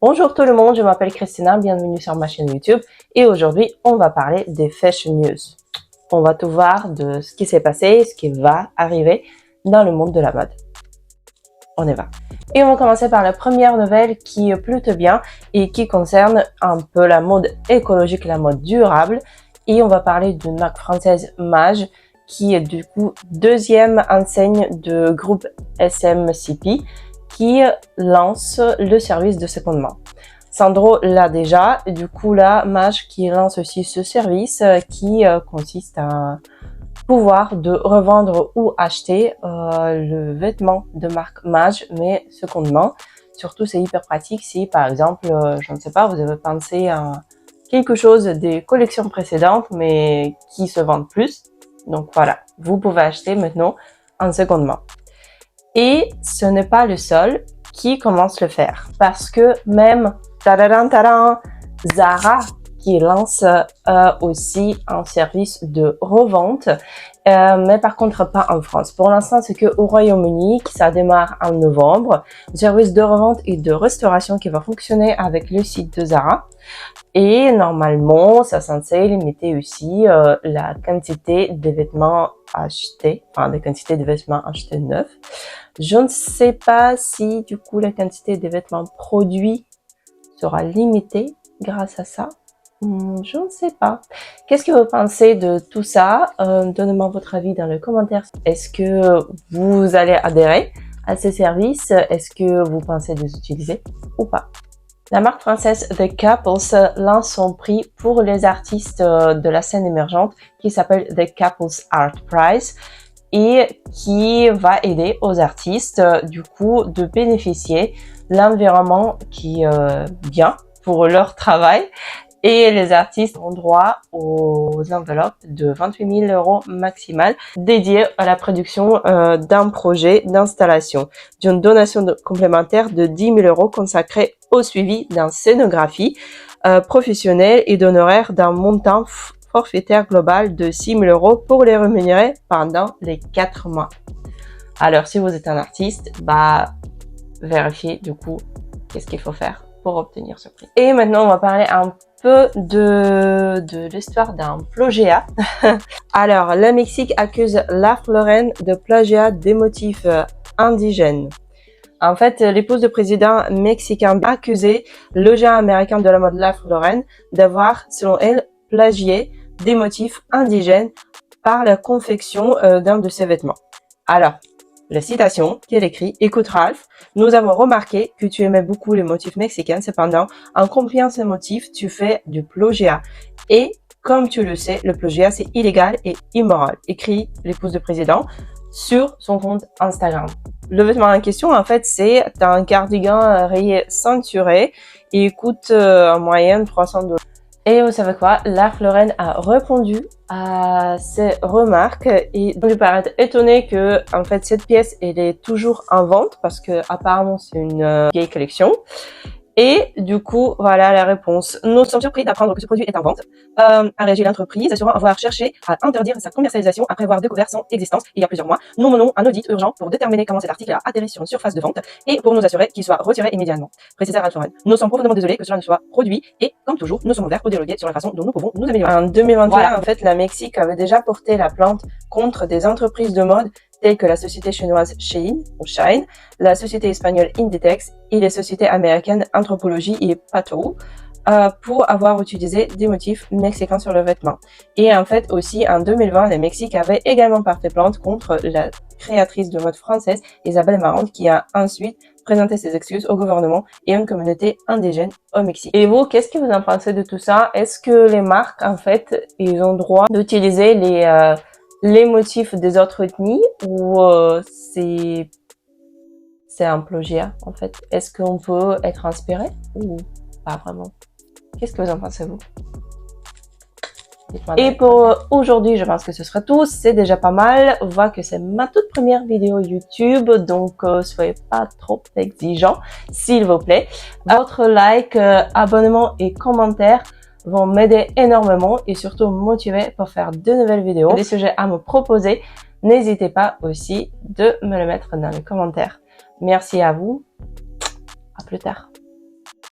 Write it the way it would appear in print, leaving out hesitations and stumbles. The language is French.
Bonjour tout le monde, je m'appelle Christina, bienvenue sur ma chaîne YouTube et aujourd'hui on va parler des Fashion News. On va tout voir de ce qui s'est passé, ce qui va arriver dans le monde de la mode. On y va. Et on va commencer par la première nouvelle qui est plutôt bien et qui concerne un peu la mode écologique, la mode durable. Et on va parler d'une marque française Maje qui est du coup deuxième enseigne de groupe SMCP qui lance le service de secondement. Sandro l'a déjà, et du coup là, Maje qui lance aussi ce service qui consiste à pouvoir de revendre ou acheter le vêtement de marque Maje, mais secondement. Surtout, c'est hyper pratique si, par exemple, je ne sais pas, vous avez pensé à quelque chose des collections précédentes, mais qui se vendent plus. Donc voilà, vous pouvez acheter maintenant en secondement. Et ce n'est pas le seul qui commence à le faire. Parce que même Zara qui lance aussi un service de revente, mais par contre pas en France. Pour l'instant, c'est que au Royaume-Uni, que ça démarre en novembre. Un service de revente et de restauration qui va fonctionner avec le site de Zara. Et normalement, ça censé limiter aussi la quantité de vêtements achetés, enfin la quantité de vêtements achetés neufs. Je ne sais pas si du coup la quantité de vêtements produits sera limitée grâce à ça. Je ne sais pas. Qu'est-ce que vous pensez de tout ça? Donnez-moi votre avis dans les commentaires. Est-ce que vous allez adhérer à ces services? Est-ce que vous pensez les utiliser ou pas? La marque française The Couples lance son prix pour les artistes de la scène émergente qui s'appelle The Couples Art Prize et qui va aider aux artistes du coup de bénéficier de l'environnement qui est bien pour leur travail. Et les artistes ont droit aux enveloppes de 28 000 € maximal dédiées à la production d'un projet d'installation, d'une donation complémentaire de 10 000 € consacrée au suivi d'une scénographie professionnelle et d'honoraires d'un montant forfaitaire global de 6 000 € pour les rémunérer pendant les 4 mois. Alors, si vous êtes un artiste, vérifiez du coup qu'est-ce qu'il faut faire pour obtenir ce prix. Et maintenant, on va parler un peu de l'histoire d'un plagiat. Alors, le Mexique accuse Ralph Lauren de plagiat des motifs indigènes. En fait, l'épouse du président mexicain a accusé le géant américain de la mode Ralph Lauren d'avoir, selon elle, plagié des motifs indigènes par la confection d'un de ses vêtements. Alors, la citation qu'elle écrit: écoute Ralph, nous avons remarqué que tu aimais beaucoup les motifs mexicains, cependant, en copiant ces motifs, tu fais du plagiat. Et comme tu le sais, le plagiat c'est illégal et immoral, écrit l'épouse du président sur son compte Instagram. Le vêtement en question, en fait, c'est un cardigan rayé ceinturé et coûte en moyenne 300 $. Et vous savez quoi? Ralph Lauren a répondu à ces remarques et on lui paraît étonné que, en fait, cette pièce, elle est toujours en vente parce que apparemment c'est une vieille collection. Et du coup, voilà la réponse. Nous sommes surpris d'apprendre que ce produit est en vente. A réagi l'entreprise, assurant avoir cherché à interdire sa commercialisation après avoir découvert son existence il y a plusieurs mois. Nous menons un audit urgent pour déterminer comment cet article a atterri sur une surface de vente et pour nous assurer qu'il soit retiré immédiatement. Précisait Ralph Lauren. Nous sommes profondément désolés que cela ne soit produit et, comme toujours, nous sommes ouverts au dialogue sur la façon dont nous pouvons nous améliorer. En 2021, voilà. En fait, la Mexique avait déjà porté la plainte contre des entreprises de mode telles que la société chinoise Shein ou Shine, la société espagnole Inditex et les sociétés américaines Anthropologie et Patou pour avoir utilisé des motifs mexicains sur le vêtement. Et en fait aussi en 2020, le Mexique avait également porté plainte contre la créatrice de mode française Isabelle Marant qui a ensuite présenté ses excuses au gouvernement et à une communauté indigène au Mexique. Et vous, qu'est-ce que vous en pensez de tout ça? Est-ce que les marques, en fait, ils ont droit d'utiliser les motifs des autres ethnies ou c'est un plagiat en fait? Est-ce qu'on peut être inspiré ou pas vraiment? Qu'est-ce que vous en pensez vous? Et pour aujourd'hui, je pense que ce sera tout. C'est déjà pas mal. On voit que c'est ma toute première vidéo YouTube, donc soyez pas trop exigeants, s'il vous plaît. Votre like, abonnement et commentaire vont m'aider énormément et surtout me motiver pour faire de nouvelles vidéos. Des sujets à me proposer, n'hésitez pas aussi de me le mettre dans les commentaires. Merci à vous, à plus tard.